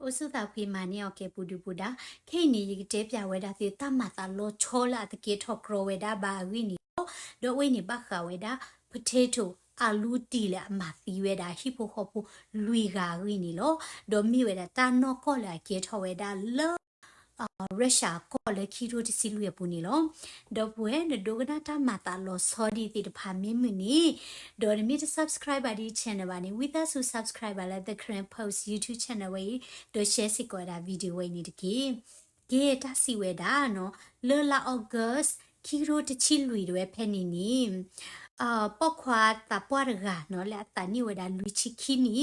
Osuda kwi mani oke budu buda kini yigite pya weda ti tamata lo chola the gate of grow weda ba wini do wini baka weda potato alu ti le amathi weda hipo hopo lui ga wini lo do mi weda ta no ko la gate weda lo Russia ko le kiro ti silu ya puni lo do bue ne do gna ta mata lo sorry ti de pha mi ni do mi to subscribe di channel ba ni with us who subscribe la the current post YouTube channel we do share si ko da video we ni de ki ta si we da no le la August kiro ti chi lui de phe ni ปอกควาตาปวดกะเนาะและตานี่เวดาลุชิคินี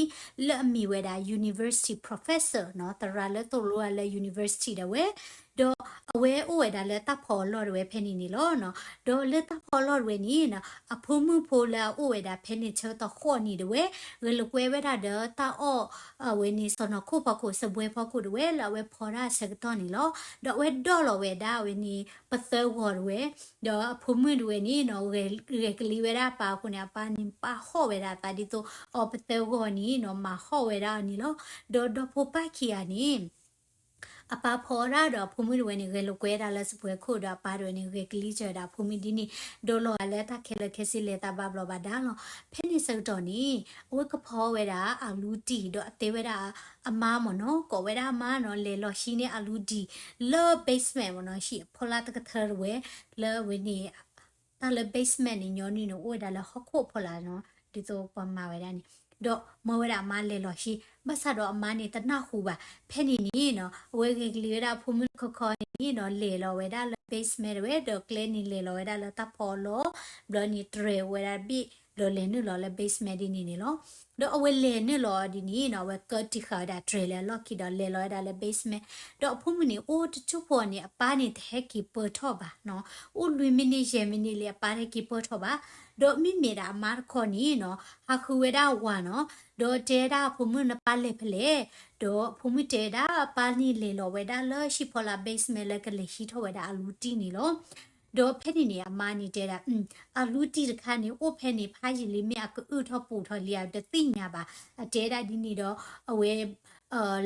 เลมีเวดา university professor เนาะตราเลตัวรัวเล university เดเวดอเวอเวดาเลตาพอลอดเวเพนินี่ลอเนาะดอเลตาพอลอดเวนี่นะอพูมือโพลาอเวดาเพนิเชตอข้อนี่เดเวเวลกเวเวดาเดตาอ้อเวนี่สนอคู่ปะคู่สบวยปะคู่เดเวละเวพอราเซกตอนี่ลอดอเวดอลเวดาเวนี่ปะเตอวอดเวดอพูมือเดเวนี่เนาะเวกลีเวดาปาคุณปานิปาข้อเวดาตาดิโตอปเตวอนี่เนาะมาข้อเวดานี่ลอดอโพปาคียานี่အပါဖော်ရတော့ဖုံမီဝဲနေကလောကွဲတာလဲစပွဲခုတော့ပါတော့နေကကလီချတာဖုံမီဒီနီဒိုလောလဲတာခဲလခဲစီလဲတာဘဘလဘာဒါလောဖဲနေစတော့နီဝဲကဖော်ဝဲတာအလူတီတော့အသေးဝဲတာအမားမနော်ကောဝဲတာအမားနော်လေလောရှိနေအလူတီလောဘေးစမန့်မနော်ရှိဖော်လာတကထရဝဲလောဝဲနေတာလေဘေးစမန့်ညောနီနော်ဝဲတာလဲဟခုဖော်လာနော်ဒီတော့ပမာဝဲတာနီတော့မဝဲတာအမားလေလောရှိမဆတော့အမားနေတနာခုပါဖဲနေနီနော်ဝဲကလေးရဖုံမခခေါနီနော်လေလောဝဲတာလေဘေးစမန့်ဝဲတော့ကလနီလေလောဝဲတာလတဖော်လောဘလနီထရဝဲတာဘီလောလေနုလောလေဘေးစမန့်ဒီနီနီလောတော့အဝဲလေနုလောဒီနီနော်ဝဲကတိခါတာထရလေလောကီတော့လေလောတာလေဘေးစမန့်တော့ဖုံမနီအိုတချုဖော်နေအပါနေတဲ့ကီပေါ်ထော့ပါနော်အိုလူမီနီယေမီနီလေအပါတဲ့ကီပေါ်ထော့ပါတော့မိမေတာမာခေါ်နီနော်ဟာခူဝဲတာဝါနော်တော့တဲတာဖုံမနပါလေဖလေတော့ဖုံမတဲတာပါနီလေလောဝဲတာလောရှိဖော်လာဘေးစမန့်လေကလေးရှိထော့ဝဲတာအလူတီနီလောတော့ဖဲနေနေအမာနီတဲတာအလူတီတခါနေအိုဖဲနေဖားကြီးလေးမြအကူထော့ပူထော့လျာတသိညာပါတဲတာဒီနေတော့အဝဲ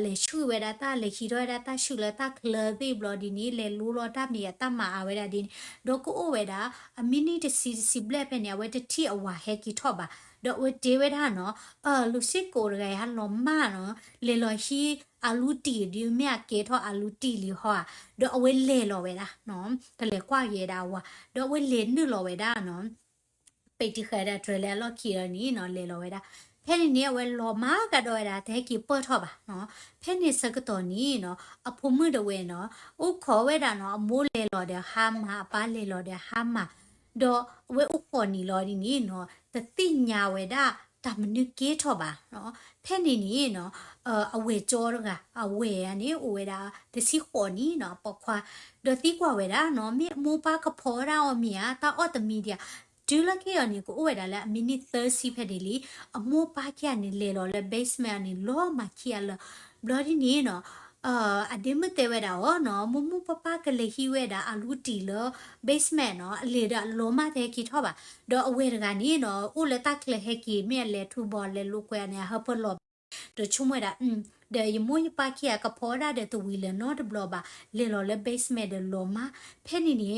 လေရှုဝဲတာတာလေခီတော့တာရှုလာတာကလဒီဘလဒီနီလေလူလောတာမြေတာမာဝဲတာဒီတော့ကိုဝဲတာအမီနီတစီဘလက်ပဲနေဝဲတတိအဝါဟဲကီထော့ပါတော့ဝဲဒေဝဲတာနော်လူစစ်ကိုရရလောမနော်လေလောရှိအလူတီဒီမြကေထော့အလူတီလီဟောတော့အဝဲလေလောဝဲတာနော်တလေကွာရဲတာဝါတော့ဝဲလေနုလောဝဲတာနော်ပိတ်တိခရတဲ့ထရလဲလော်ခီရနီနော်လေလောဝဲတာဖဲနေဝဲလောမာကတော့ရတဲ့ကီပေါ်ထော့ပါနော်ဖဲနေစကတော့နီနော်အဖုံမှုတဝဲနော်ဥခေါ်ဝဲတာနော်အမိုးလေလော်တဲ့ဟာမပါလေလော်တဲ့ဟာမတော့ဝဲဥခေါ်နီလော်ဒီနီနော်တတိညာဝဲတာတမနုကေထော့ပါနော်ဖဲနေနီနော်အဝဲကြောကအဝဲကနေဝဲတာတစီခေါ်နီနော်ပခွာဒတိကွာဝဲတာနော်မြေမိုးပါကဖော်ရာအမီယာတာအော်တမီဒီယာဒူလကေယနီကိုဝဲတာလဲမိနစ်30ဖက်ဒီလီအမိုးပါကရနေလေလော်လဲ basement နီလောမခီယလဘလဒီနီနော်အဒီမတဲဝဲတာဟောနော်မမပပကလေးဟီဝဲတာအလူတီလ basement နော်အလေတာလောမတဲ့ခီထောပါတော့အဝဲတကနီနော်ဦးလက်တက်လေဟက်ကီမြဲလေထူဘောလေလူကွဲနေဟပလောတော့ချုံဝဲတာde yemo pa kia ka phora de tu wile not bloba le lo le basement de loma pheni ni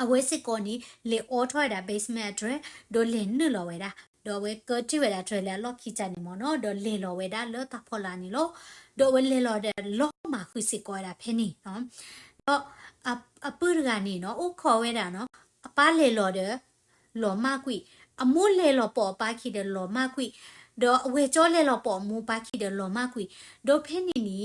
အဝဲစစ်ကောနီလေအောထွားတာ basement address ဒိုလင်းနလောဝဲတာဒေါ်ဝဲကတိဝဲတာထရလာလော့ခီချာနီမနော်ဒေါ်လေလောဝဲတာလောတာဖော်လာနီလောဒေါ်ဝဲလေလောတဲ့လောမှာခုစစ်ကောတာဖဲနီနော်တော့အပူရကနေနော်ဥခေါ်ဝဲတာနော်အပားလေလောတဲ့လောမကွီအမိုးလေလောပေါ်ပါခီတဲ့လောမကွီဒေါ်အဝဲကြောလေလောပေါ်မူပါခီတဲ့လောမကွီဒေါ်ဖဲနီနီ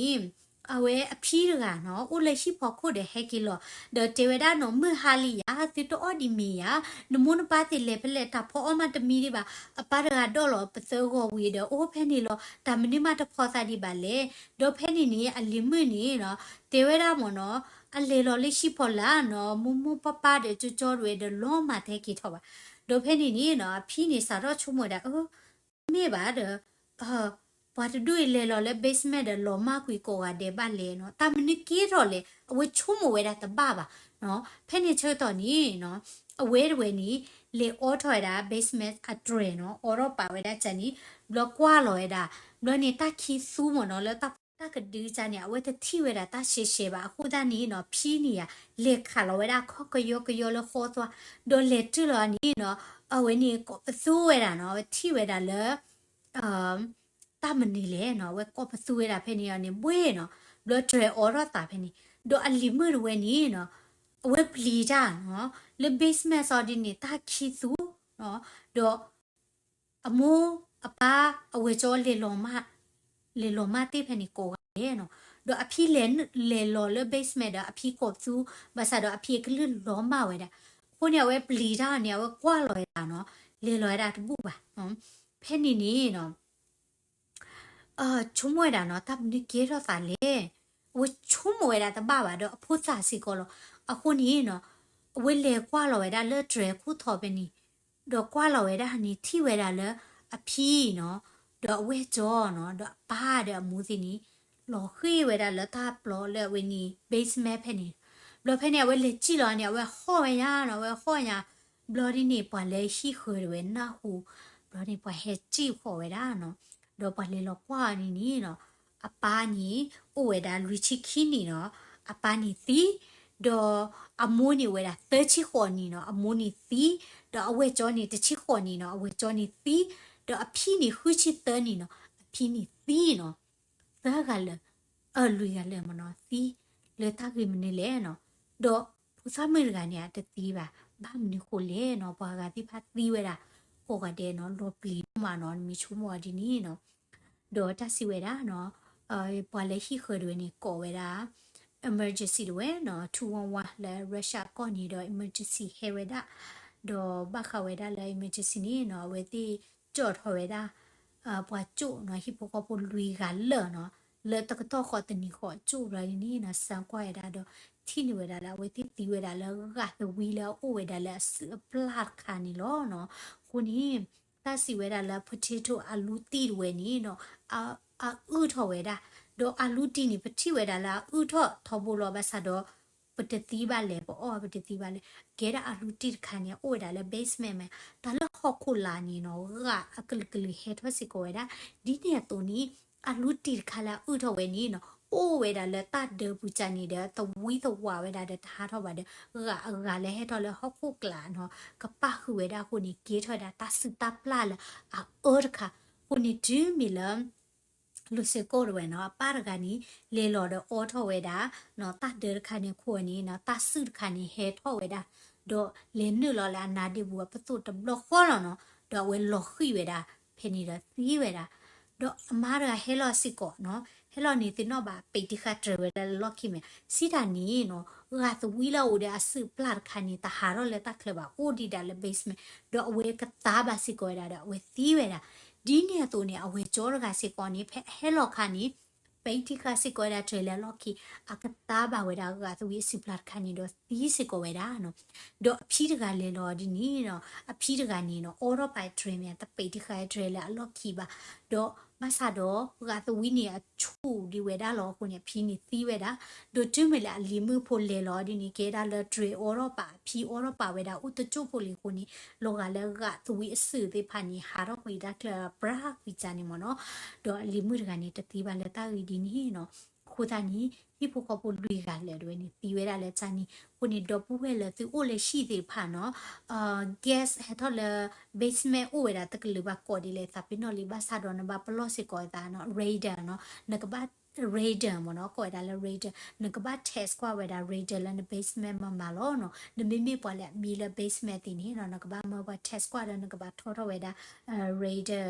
အဝဲအဖီးရကနော်ဦးလက်ရှိဖို့ခုတဲ့ဟဲကီလောဒတေဝဒနော်မဟာလီယာတိတောဒီမီယာနမွန်ပါတိလေပလက်တာဖောအမတမီဒီပါအပါရကတော့လောပစောကိုဝီဒအိုဖဲနီလောတမနီမတဖောစာဒီပါလေဒေါဖဲနီနီအလီမနီနော်တေဝဒမနော်အလေလောလက်ရှိဖို့လာနော်မမပပတဲ့ကြကြောတွေဒလောမတဲ့ကီထောပါဒေါဖဲနီနီနော်ဖီးနေစာတော့ချုံမတာမေပါတဲ့ဘာတူလေလောလေ basement de lo ma kui ko ga de ba le no ta mni ki ro le awe chumo we da ta ba ba no phe ni chö to ni no awe de we ni le o thoi da basement address no oro pa we da chan ni blo kwa lo we da blo ni ta ki su mo no le ta ta cái đứa cha nhà với ta thiêu ra ta xế bà khu ta ní nó phi nè lệ khả là với ta khó cái yo là khó toa đồ lệ chứ là ní nó ở với ní có su ra nó thiêu ra lỡ ta mình ní lệ nó với có su ra phê ní nó bue nó đồ trời ở đó ta phê ní đồ ăn lì mưa với ní nó với pli ra nó le basement sao đi ní ta khí su nó đồ amu apa với cho le lo ma te phê ní cố nó đồ à phi lên lo le basement đó à phi cột su bà sa đó à phi cái lươn lo mà vậy đóคนเนี่ยเว้ยปลีด้าเนี่ยเว้ยกว่าลอยดาเนาะเลยลอยดาทุบุบ่ะเนาะเพนนี่เนาะชุมวยดาเนาะตับนี่เกรอตาเลเว้ยชุมวยดาตะบ้าบ่ะดอกพูดซาสิก็ลอะคนนี้เนาะเว้ยเลกว่าลอยดาเลเตรคู่ทอเป็นนี่ดอกกว่าลอยดานี่ที่เวดาเลอะพี่เนาะดอกเวจอเนาะดอกป้าเดอมูสินี่หลอขี้เวดาเลตาปลอเลเวนี่เบสแม่เพนนี่လောဖဲနေဝဲလေကြည့်လောနေဝဲဟော့ရနော်ဝဲဟော့ရဘလော်ဒီနေပွာလေရှိခွေဝဲနာဟူဘလော်ဒီပွာဟဲကြည့်ခေါ်ဝဲတာနော်တော့ပွာလေလောကွာနီနီနော်အပါနီဥဝဲတာလူချီခီနီနော်အပါနီတီတော့အမိုးနီဝဲတာတဲချီခေါ်နီနော်အမိုးနီတီတော့အဝဲကျော်နီတချီခေါ်နီနော်အဝဲကျော်နီတီတော့အဖီနီဟူချီတဲနီနော်အဖီနီတီနော်ဒါကလည်းလူရလည်းမနော်တီလေတာကိမနေလဲနော်တော့ผู้สามีกันเนี่ยจะตีแบบบ้านมันคนเล่เนาะปากติพัดตีเวลาโคกเดเนาะรถปลีมาเนาะมีชั่วโมงดีนี่เนาะเดี๋ยวจะสิเวลาเนาะปอเลยที่เคยด้วยนี่ก่อเวลา emergency ด้วยเนาะ211และ Russia ก่อนนี้เดี๋ยว emergency เฮเวดาเดี๋ยวบ้าเขาเวลาเลย emergency นี่เนาะเวทีจอดเวลาปอจุเนาะที่พวกเขาพูดลุยกันเลยเนาะเลยตะก็ต้องขอตันนี้ขอจุอะไรนี่นะสังกัดได้เดี๋ยวที่นี่เวลาแล้วเวทีตีเวลาแล้วก็จะวีแล้วโอเวลาแล้วสืบพลาดคานี่ล้อเนาะคนนี้ถ้าสิเวลาแล้ว potato อาลูตีเวนี่เนาะอืดเท่าเวลาดอกอาลูตีนี่ปฏิเวลาแล้วอืดเท่าทบลอภาษาดอกปฏิทิบาเลยปะปฏิทิบาเลยเกดอาลูตีคานี่โอเวลาแล้ว basement มั้ยแต่ละฮอกคุลานี่เนาะก็กึกเฮ็ดว่าสิโกเวลาดีเนี่ยตัวนี้อาลูตีคาแล้วอืดเท่าเวนี่เนาะโอเวดาเลตัดเดบุจานีเดตวิตวาเวดาเดทาทบาเดกะเลเฮทอเลฮอกคุกลาเนาะกะปะคือเวดาคนนี้เกทอดาตัสตัปลาละเออค่ะคนนี้ดื้อมิลลูเซโกรเวเนาะปารกานี้เลโลเดออทเวดาเนาะตัดเดคานี่ควนี้เนาะตัดซึคานี่เฮทอเวดาโดเลนนึลอลานาดิบัวปะตุตบลอคอเนาะดอเวลอခိเวดาเพนีดาซีเวดาดออมาระเฮลอซิโกเนาะเฮลอนี่ตินอbaไปติคาเทรเวดาล็อกคิเมซิดานี่เนาะกาตวิลาโอเดอซึปลาดคานี่ตาหารอเลตาเคลบาโอดิดาเลเบสเมดอเวกตาบาซิโกเวดาดอเวซีเวดาဒီနေตัวเนี่ยအဝေကြောရကစီကောနီဖဲဟဲလော်ခါနီပိတိကစီကောဒါထရလလော်ခီအကတာဘဝဒါကသူဝီစီပလတ်ခါနီတော့ဒီစီကောဝဲဒါနော်တော့အဖြီးတကလေလော်ဒီနီနော်အဖြီးတကနေနော်အော်ရောပိုင်ထရမြန်တပိတိခါထရလလော်ခီပါတော့မဆာတော့ကသူဝီနေအချူဒီဝဲဒါလော်ကိုနေဖြီးနေသီးဝဲဒါတို့တွမလာလီမှုဖို့လေလော်ဒီနီကေဒါလထရအော်ရောပါဖြီးအော်ရောပါဝဲဒါဥတချို့ဖို့လီကိုနီလောကလည်းကသူဝီအစစ်သေးဖာနီဟာတော့ဝီဒါကပရာဝီချာနီမနော်တော့လီမှုတကနေတတိပါလက်တာဝီဒီနီနော်ခိုတာနီဒီဖို့ကပိုလူကလည်းတွေနီတီဝဲတာလည်းချာနီကိုနီတော့ပူဝဲလည်းသူအိုလည်းရှိသေးဖာနော်gas ဟဲ့တော့လေ basement အိုဝဲတာတကလူပါကော်ဒီလေသပိနော်လီဘာဆာတော့နဘာပလော့စီကောတာနော် radar နော်နကဘာ radar မနော်ကော်တာလေ radar နကဘာ test ကွာဝဲတာ radar လည်း basement မှာလောနော်နမိမိပေါ်လေမီလေ basement တင်နေနော်နကဘာမဘာ test ကွာတယ်နကဘာထော်ထော်ဝဲတာ radar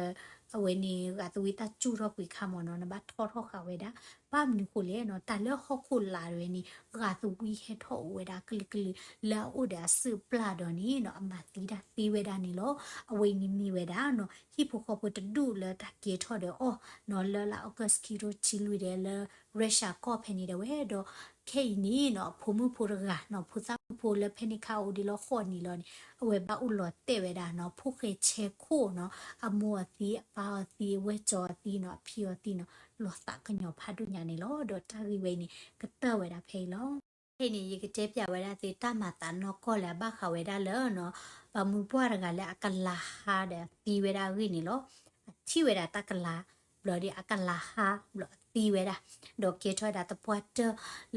အဝဲနေကသူဝိတာကျူတော့ကွေခါမနော်နဘာထော်ထော်ခါဝဲတာပါမနီကိုလေနော်တလည်းဟော့ခုလာရယ်နီကသူဝီဟဲထော်ဝဲတာကလကလလာအိုဒါစပလာဒနီနော်အမတီဒါတီဝဲတာနီလောအဝဲနီမီဝဲတာနော်ဟိဖိုခေါ်ပတဒူလာတကေထော်တယ်အော်နော်လာလာအော့ကစကီရိုချီလူတယ်လာရုရှားကော့ဖနီတယ်ဝဲတော့ခေနီနော်ဖုံမှုဖိုရကနော်ဖုစားဖိုလဖနီခါအိုဒီလောခေါ်နီလောအဝဲဘာဥလောတဲ့ဝဲတာနော်ဖုခေချေခိုနော်အမောတီပါတီဝဲကြောတီနော်ဖြီယောတီနော်လောတာကညောဖာဒုညာနေလောဒတာရီဝဲနေကတဝဲတာဖေလောဟဲ့နေရကတဲ့ပြဝဲတာတေတမတာနော်ကောလာဘခဝဲတာလောနော်ပမှုပွားရကလည်းအကလာဟာတဲ့တီဝဲတာရီနေလောချီဝဲတာတကလာဘလော်ဒီအကလာဟာဘလော် ตีเวดาดอกเกทอดาตะปวด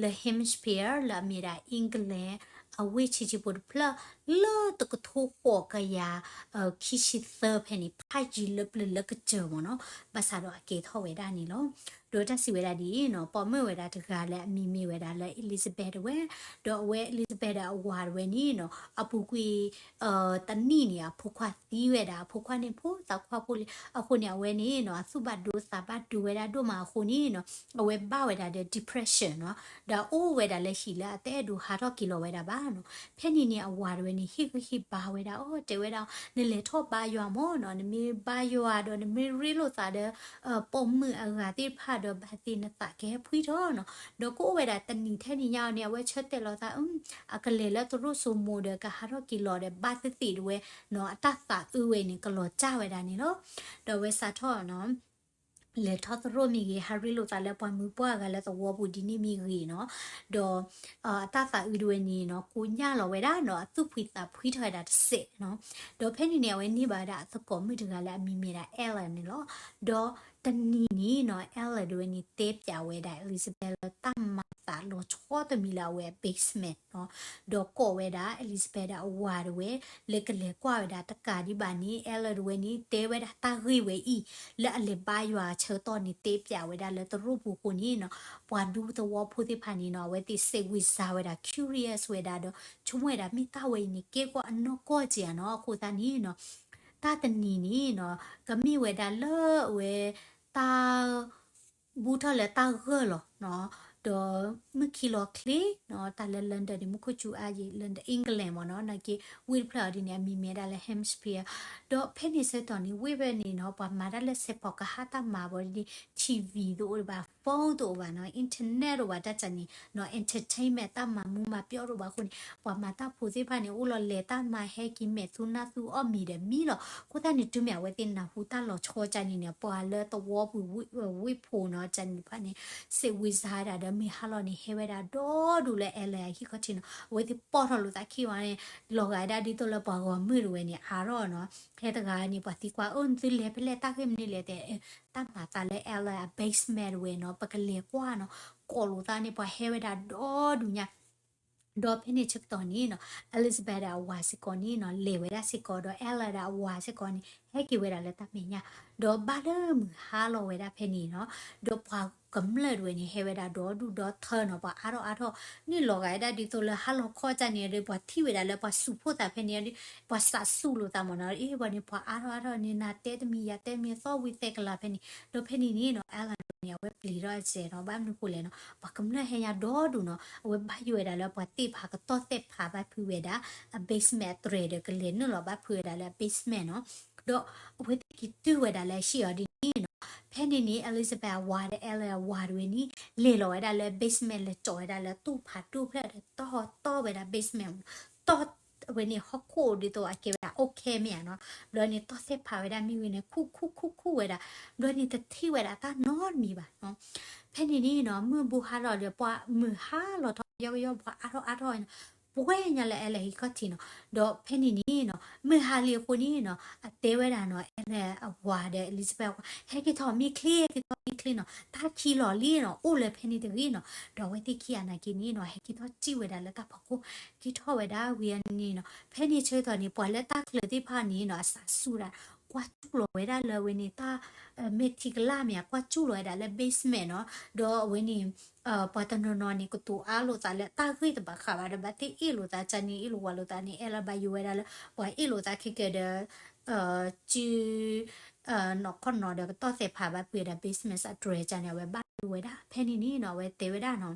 le hemisphere la mira England အဝိချီချီပုတ်ဖလာလောတကထိုးပေါ်ကရခီရှိသဖဲနေဖိုက်ကြီးလပလကကြမနော်ဘာသာတော့အကေထောဝဲတာနီလောဒိုတက်စီဝဲတာဒီနော်ပေါ်မဝဲတာတကလည်းအမီမီဝဲတာလည်း Elizabeth ဝဲတော့ဝဲ Elizabeth အဝါဝဲနီနော်အပူကွေတနီနီဖုခွာသီးဝဲတာဖုခွာနေဖို့တောက်ခွာဖို့အခုနေဝဲနီနော်စုဘတ်ဒိုစာဘတ်ဒိုဝဲတာတို့မှာခုနီနော်အဝဲဘဝဲတာတဲ့ depression နော်ဒါအိုးဝဲတာလည်းရှိလားတဲ့ဒူဟာတော့ကီလိုဝဲတာပါနော်ဖဲနီနီအဝါဝဲနီဟိဘာဝဲတာအော်တဲဝဲတာနေလေထော့ပါရွာမောနော်နမေပါရွာတော့နမေရီလို့စားတဲ့ပုံมือအရာတိဖတ်တော့ဘာတိနတကဲဖွီတော့နော်တော့ကိုဝဲတာတနီထဲနီညောင်းနေဝဲချက်တယ်လို့သာအကလေလသူတို့ဆိုမိုဒကဟာတော့ကီလိုတဲ့ဘာတိဝဲနော်အတသာဥဝဲနေကလောကြဝဲတာနေနော်တော့ဝဲစားထော့နော်လေထသရိုမီဟာရီလိုတာလေပွန်မူပွားကလည်းတော့ဝဘူးဒီနီမီရီနော်တော့အတသာဥဒဝနီနော်ကိုညလောဝဲတာနော်သူဖွိတာဖွိထွေတာစစ်နော်တော့ဖဲနေနေဝဲနေပါတာသကောမိတကလည်းအမီမီတာအဲလန်နော်တော့တနီနီနော်အဲလဒဝနီတေးပြဝဲတာ Elizabeth တမ္မာတာလောချောတမီလာဝဲ basement နော်တော့ကိုဝဲတာ Elizabeth အဝါဝဲလက်ကလေကွာဝဲတာတကာဒီပါနီအဲလဒဝနီတေးဝဲတာတာရီဝဲဤလက်အလေပါရွာချောတော်နီတေးပြဝဲတာလေတရုပ်ဘူးကိုနီနော်ပွားဒူတဝဖုတိဖာနီနော်ဝဲတိစေဝိစာဝဲတာ curious ဝဲတာတော့ချုံဝဲတာမိတာဝဲနီကေကွာအနောကောကြည့်နော်ကိုတာနီနော်တာတနီနီနော်ကမိဝဲတာလောဝဲတာဘူးထလဲတာရလောနော်တော့မကီလိုကလီနော်တာလန်ဒန်ဒီမခုချူအာကြီးလန်ဒန်အင်္ဂလန်မနော်နကီဝီဖလာဒီနေမီမဲဒါလဲဟမ်စပီယာတော့ဖဲနေစတော်နီဝိဘဲနေနော်ပါမာဒါလဲစေပေါကဟာတာမာဘောဒီ TV တို့ဘာဖုန်းတို့ဘာနော်အင်တာနက်တို့ဘာတတ်ချင်နော် entertainment တာမမူမပြောတော့ဘာခုန်ပါမာတာဖူစီဖာနေဦးလောလေတာမဟဲကီမဲသူနာသူအမီတယ်မီလောကိုတာနေတူမြဝဲတင်နာဟူတာလောချောချနေနေပွာလဲတော့ဘူးဝိဖိုနော်ချန်ဖာနေစေဝိစားတာဒမီဟာလောနေဟဲဝဲတာတော့ဒူလဲအဲလဲဟီခတင်ဝဲဒီပေါ်ထလို့တာခီဝါနေလောကဒါဒီတော့လပါကောမွေရဝဲနေအားတော့နော်ခဲတကားနေပါတီကွာအွန်သီလေပလက်တာခင်နေလေတဲ့တမတာလဲအဲလဲ basement ဝဲနော်ပကလေကွာနော်ကောလိုတာနေပါဟဲဝဲတာတော့ဒူညာဒေါ်ဖိနေချက်တော်နီနော် Elizabeth အဝါစကောနီနော်လေဝဲတာစကောတော့ Ella အဝါစကောနီဟဲကီဝဲတာလက်တမညာဒေါ်ဘာလမ်ဟာလောဝဲတာဖိနေနော်ဒေါ်ပွားကမ္လရဝဲနေဟဲဝဲတာဒေါ်ဒူဒေါ်သနော်ပါအားတော့နီလောကရတာဒီတိုလဟာလောခေါ်ချနေရပွားတီဝဲတာလဲပွားစုဖို့တာဖိနေပွားစာစုလို့တာမနော်အေးဘာနေပွားအားတော့နေနာတဲတမီရတဲမီသောဝိသက်ကလာဖိနေဒေါ်ဖိနေနီနော် Ella နေဝဲပလီတော့စေနော်ဘာမနုကိုလဲနော်ဘာကမ္လဟဲရဒေါ်ဒူနော်ဝဲဘာယူရတာလဲပွားတိဖာကတော့တက်ဖာဘာဖူဝဲတာ basement 3ကလေးနော်ဘာဖူရတာလဲ basement နော်တော့ဝဲကီတူဝဲတာလဲရှိရဒီနော်ဖဲနေနေ Elizabeth ဝါတဲ့ Ella ဝါတွေနီလေလောရတာလဲ basement လဲကြော်ရတာလဲတူဖာတူဖက်တော့ဝဲတာ basement တော့ဝဲနေဟခိုဒီတော့အကေဝဲโอเคမြန်နော်လောနေတော့ဆက်ဖာဝဲတာမိဝဲနေခုဝဲတာလောနေတတိဝဲတာတာနော်မီပါနော်ဖဲနေနေနော်မဘူဟာလောလေပွားမဟာလောတော့ယောပွားအားတော့ပွဲညာလဲအဲ့လေခတ်တီနော်တော့ဖဲနေနေနော်မဟာလီကိုနေနော်အသေးဝဲတာနော်အဲ့လေအဝါတဲ့ Elizabeth ဟဲကီတော်မီကလီနော်တာချီလော်လီနော်အိုလေဖဲနေတကြီးနော်တော့ဝဲတိခီယာနာကီနေနော်ဟဲကီတော်ကြည့်ဝဲတာလဲတာဖကိုကီတော်ဝဲတာဝီယနေနော်ဖဲနေချေတော်နေပွာလဲတာကလတိဖာနေနော်အစာဆူတာကွာကျူလော်ဝဲတာလဲဝဲနေတာမက်တီကလာမြကွာကျူလော်တာလဲ basement နော်တော့ဝဲနေပတ်တနော်နော်နီကတူအားလို့တာလဲတာခိတဘခါဘာဘတိအီလို့တာချနီအီလို့ဝလို့တာနီအဲလာဘယူဝဲတာလဲပွာအီလို့တာခိကတဲ့ချီနော်ခွန်နော်တော့စေဖာဘာပြေတာ business address ချန်ရဝဲဘာဝဲတာဖဲနီနီနော်ဝဲတေဝဲတာနော်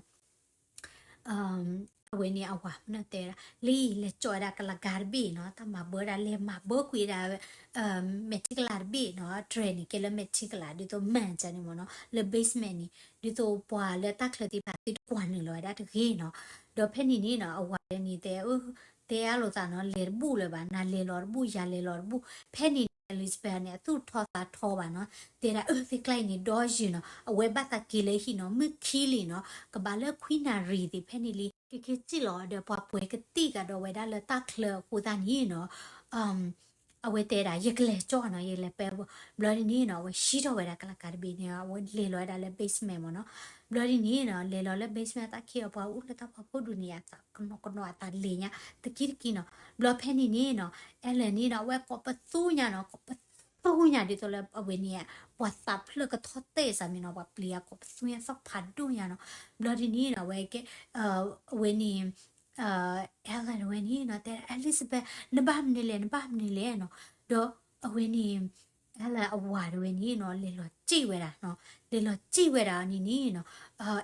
ဝဲနေအဝါမနတဲ့လီလေကြော်တာကလဂါဘီနော်တမဘောတာလေမဘောကွေတာမက်ချီကလာဘီနော် training ကလမက်ချီကလာဒီတော့မန်ချန်နေမနော်လေ basement နီဒီတော့ပွာလေတက်ခလတိပါတိကွာနေလောတာတခေနော်တော့ဖဲနေနေနော်အဝါနေတဲ့တဲရလို့သာနော်လေဘူးလေပါနာလေလောဘူးရလေလောဘူးဖဲနေ Elizabeth နဲ့သူ့ထောတာထောပါနော်တဲရဒီကလိုက်နေတော့ရှင်နော်အဝဲဘတ်တကီလေဟီနော်မခီလီနော်ကဘာလေခွိနာရီဒီဖဲနေလီကေကြည့်လောတဲ့ပွားပွဲကတိကတော့ဝဲဒါလေတက်ခလကိုတာနီနော် awe tera yekle chona yele pebo bloody ni no we shito we da kala karbi ni awe le lo da le basement mo no bloody ni no le lo le basement ta ki pa u le ta pa podu ni ata kono ata le nya te ki no blood penny ni no ele ni no we ko pa tu nya no ko pa tu nya di to le awe ni wa ta phle ka thote sa mi no wa plia ko pa tu nya sa phadu nya no bloody ni no we ke we ni Ellen when he not there Elizabeth nabam nile no do when he Ella a wad when he no little chi wera no little chi wera ni no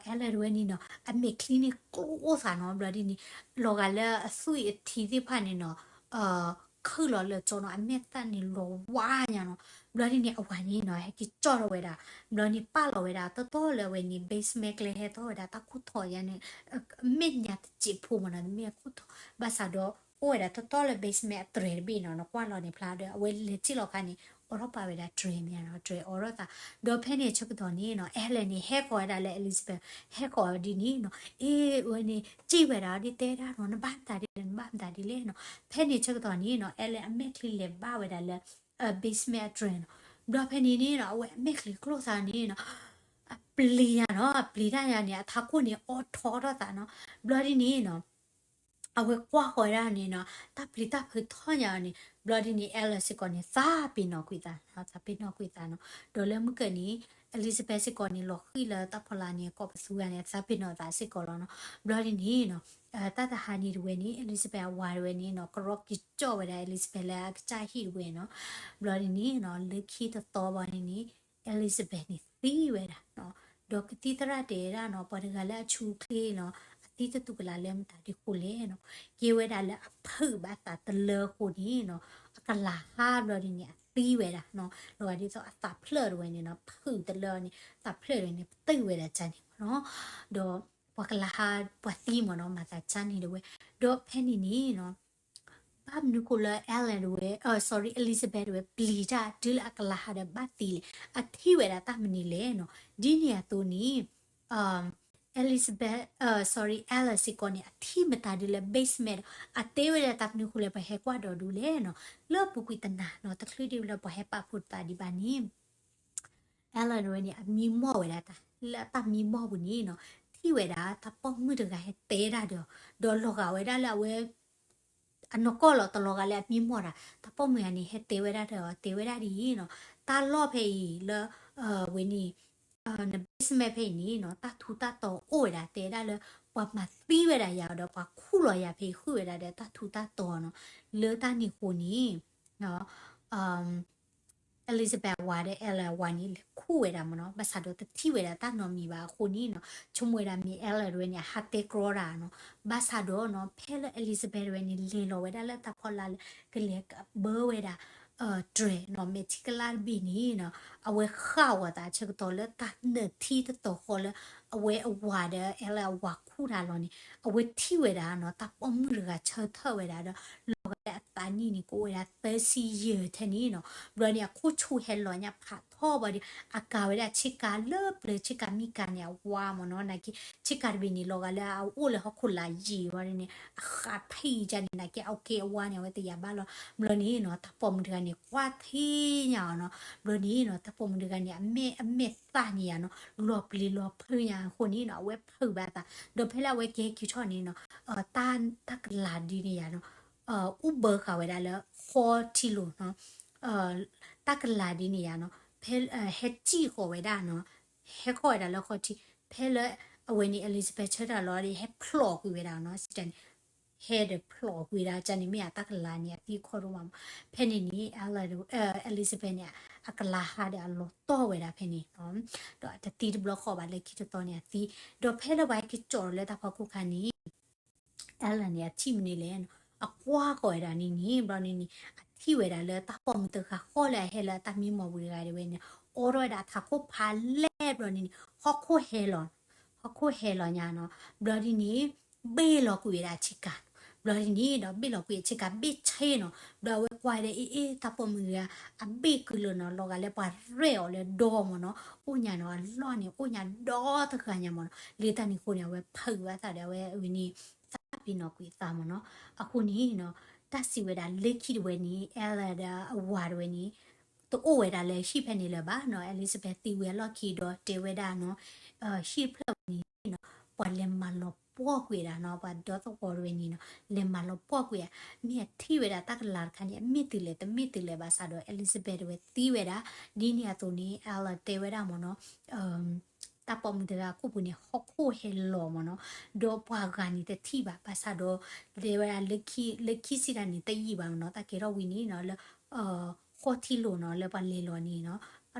Ellen when he no I make clinic close no bloody ni logala a sweet teethy panny no คือเราเลยจนอันเมตตานี่เราว่าอย่างเนาะเราที่นี่วันนี้เนาะให้กิจจอเราเวลาเรานี่ป้าเราเวลาตัวเลยวันนี้เบสเมกเลยให้ตัวเวลาตาคุดถอยอย่างนี้เม็ดเนี่ยจีบผู้มันนั่นเมียคุดถอยภาษาดอโอ้เวลาตัวเลยเบสเมกเทรดบีเนาะกว่าเราในพลาดเวลาที่เราคันนี้อรบาเวลาเทรดเนี่ยเนาะเทรดอรตาดอเพนเนี่ยชุกตอนนี้เนาะเอเลนี่เฮกอได้เลยอลิซาเบธเฮกอดีนี่เนาะวันนี้จีเวลาดิเตะได้เนาะบ้านตาดิบ้านตาดิเล่เนาะ penny ချက်တော့နီနော်အဲ့လေအမက်ခလီလေဘာဝဲတယ်လေ basement drain ဘလ penny နီနော်ဝဲအမက်ခလီ close နီနော်ပလီရနော်ပလီရရနေအထာကိုနေအော်ထော်တော့တာနော်ဘလဒီနီနော်အဝဲကွာခေါ်ရနေနော်တပ်ပလီတပ်ဖထောညာနေဘလဒီနီအဲလစ်ကိုနေစာပင်နော်ကွီတာနော်စာပင်နော်ကွီတာနော်ဒေါ်လမကနီ Elizabeth ကိုနေလော်ခီလာတပ်ဖလာနေကောပစူရနေစာပင်နော်ဒါစစ်ကောလောနော်ဘလဒီနီနော်တတဟာနီဝဲနီ Elizabeth ဝါဝဲနီနော်ကရော့ကီကြောဝဲတယ် Elizabeth လာချာဟီဝဲနော်ဘလဒီနီနော်လက်ခီတော့ပါနေနီ Elizabeth နီသီးဝဲတာနော်ဒေါကတိတရတေရာနော်ပရဂလာချူကလေးနော်တီတတူကလာလဲမတာဒီကိုလေနော်ကေဝဲတာလဲအဖုဘာတာတလေကိုဒီနော်အကလာဟာလို့ဒီเนี่ยตีเวดาเนาะเราดิซอตับเพลอด้วยเนี่ยเนาะพึ่งตะเลนี่ตับเพลอด้วยเนี่ยตึ้งเวดาจันนี่เนาะดอปกลาหาปวดตีมเนาะมาตาจันนี่ด้วยดอเพนี่นี่เนาะบ้านนุกุลเอเลนด้วยsorry Elizabeth ด้วยปลีจ้าดิลอกลาหาดบัตตีเลยอธิเวดาตามนี่เลยเนาะดิเนี่ยตัวนี้Elizabeth sorry Alice ကိုနေအထိမတာဒီလေ basement အသေးဝဲတပ်နုခုလေဘဟဲကွာတော်ဒူလေနော်လောပုကွီတနာနော်တခလီဒီလဘဟဲပါဖုတ်တာဒီပါနီ Ellen ဝဲနေအမီမော့ဝဲတာလာတမီမော့ဘူးနီနော်ထိဝဲတာတပေါမှုတကဟဲတဲတာဒေါ်လောကဝဲတာလာဝဲအနကောလောတလောကလည်းမီမော့တာတပေါမှုရနေဟဲတဲဝဲတာတော့တဲဝဲတာဒီနော်တာလော့ဖေးလဝဲနီနဘစ်မဲဖေးနီနော်တထူတတော်အိုရတဲတာလေပမသီးဝဲတာရတော့ပခုလောရဖေးခုဝဲတာတဲ့တထူတတော်နော်လေတာနီကိုနီနော်Elizabeth ဝါတဲ့ Ella ဝါနီခုဝဲတာမနော်ဘာသာတော့တိဝဲတာတနော်မီပါခုနီနော်ချုံဝဲတာမီ Ella ရွေးနေဟာတေကရောတာနော်ဘာသာတော့နော်ဖဲလ Elizabeth ရွေးနေလေလောဝဲတာလက်တခေါ်လာကလေးကဘောဝဲတာဒရနော်မက်ချီကလာဘီနီနော်အဝဲခါဝတာချက်တော်လက်တနတီတတော်ခေါ်လအဝဲအဝါတဲ့ Ella ဝါခုတာလောနီအဝဲတိဝဲတာနော်တပမှုရကချထဝဲတာတော့လောကတဲ့တန်နီကိုဝဲတာ30 year ထနီနော်ဘရနီခုချူဟဲလောညာဖတ်ထောပါဒီအကာဝဲတာချစ်ကလပလချစ်ကမီကန်ယာဝါမနော်နကီချစ်ကဘီနီလောကလာအိုလေဟခုလာဂျီဝရနီအခါဖိဂျန်နကီโอเคဝါနေဝဲတရပါလောဘရနီနော်တပမှုတကနေကွာသေးညာနော်ဘရနီနော်တပမှုတကနေအမေတာနီယာနော်လောပလီလောဖွညာခုနီနော်ဝဲဖူပါတာဒိုဖဲလာဝဲကေကီချောနီနော်တန်တကလာဒီနီယာနော်ဥဘခဝဲဒါလေခေါ်တီလိုနော်တကလာဒီနီယာနော်ဖဲဟက်ချီခေါ်ဝဲဒါနော်ဟက်ခေါ်ဒါလေခေါ်တီဖဲလေအဝဲနီ Elizabeth ချတာလော်ဒီဟက်ဖလော့ကွေဝဲဒါနော်စတန် head plot ကွေဒါချန်နီမီအတကလာနီတီခေါ်တော့မှာဖဲနီနီ Elizabeth နီအကလာဟာဒါလောတော့ဝဲဒါဖဲနီနော်တော့တတီဘလော့ခေါ်ပါလေခိတတော်နီတီတော့ဖဲလေဘိုင်ကိကြော်လေတာဖခုခါနီ Ellen နီချိမနီလေအကွာခေါ်ဒါနီနီဘရနီနီအတီဝဲဒါလေတာပေါ်မတခါခေါ်လေဟဲလာတာမီမဝူရီဝဲနီအော်ရဒါတာခုဖာလဲဘရနီဟောခုဟဲလွန်ဟောခုဟဲလွန်ညာနော်ဘရနီဘေးလောကွေဒါချစ်ကဘလနီတော့ဘေလောကွေချစ်ကဘေချေနော်ဘလဝဲကွာတဲ့အေးတပ်ပေါ်မူရအဘေကလနော်လောကလည်းပါရဲော်လေဒေါ်မနော်ဦးညာနော်လောနေဦးညာဒေါ်တခါညာမနော်လေတန်နီကိုနေဝဲဖုတ်ဝါတာတယ်ဝဲဝီနီစပီနော်ကွေသားမနော်အခုနီနော် ta si we da leki we ni ela da award we ni to o we da le shi phe ni le ba no Elizabeth ti we lo ki do te we da no shi phe ni no pa le ma lo po kwe da no pa do to ko we ni no le ma lo po kwe ni ti we da ta la kha ni mi ti le ba sa do Elizabeth we ti we da ni ni a to ni ela te we da mo no ta pom de la ku pu ni ho ko he lo mo no do pa ga ni te ti ba pa sa do de wa leki si da ni te yi ba no ta ke ro wi ni no le ho ti lo no le pa le lo ni no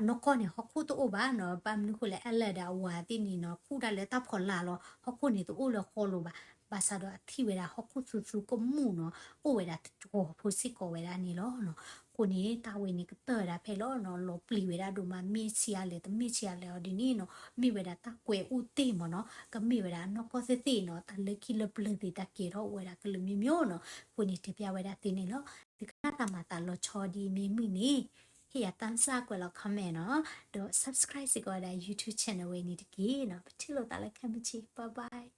no ko ni ho ku to o ba no pa mi ku le ele da wa ti ni no ku da le ta pho la lo ho ku ni to o le ho lo ba ba sa do ti we da ho ku su ko mu no o we da ko pu si ko we da ni lo no ko ni ta we ni te da phe lo no lo pli we da do ma mi si ya le te mi si ya le o di ni no mi we da ta kwe u te mo no ka mi we da no ko se ti no ta le ki le ple ti ta ke ro we da ke le mi myo no ko ni te pya we da ti ni lo ti ka ta ma ta lo cho di mi mi ni he ya tan sa ko lo comment no do subscribe si ko da YouTube channel we ni ti ki no pa ti lo ta le kan mi chi bye bye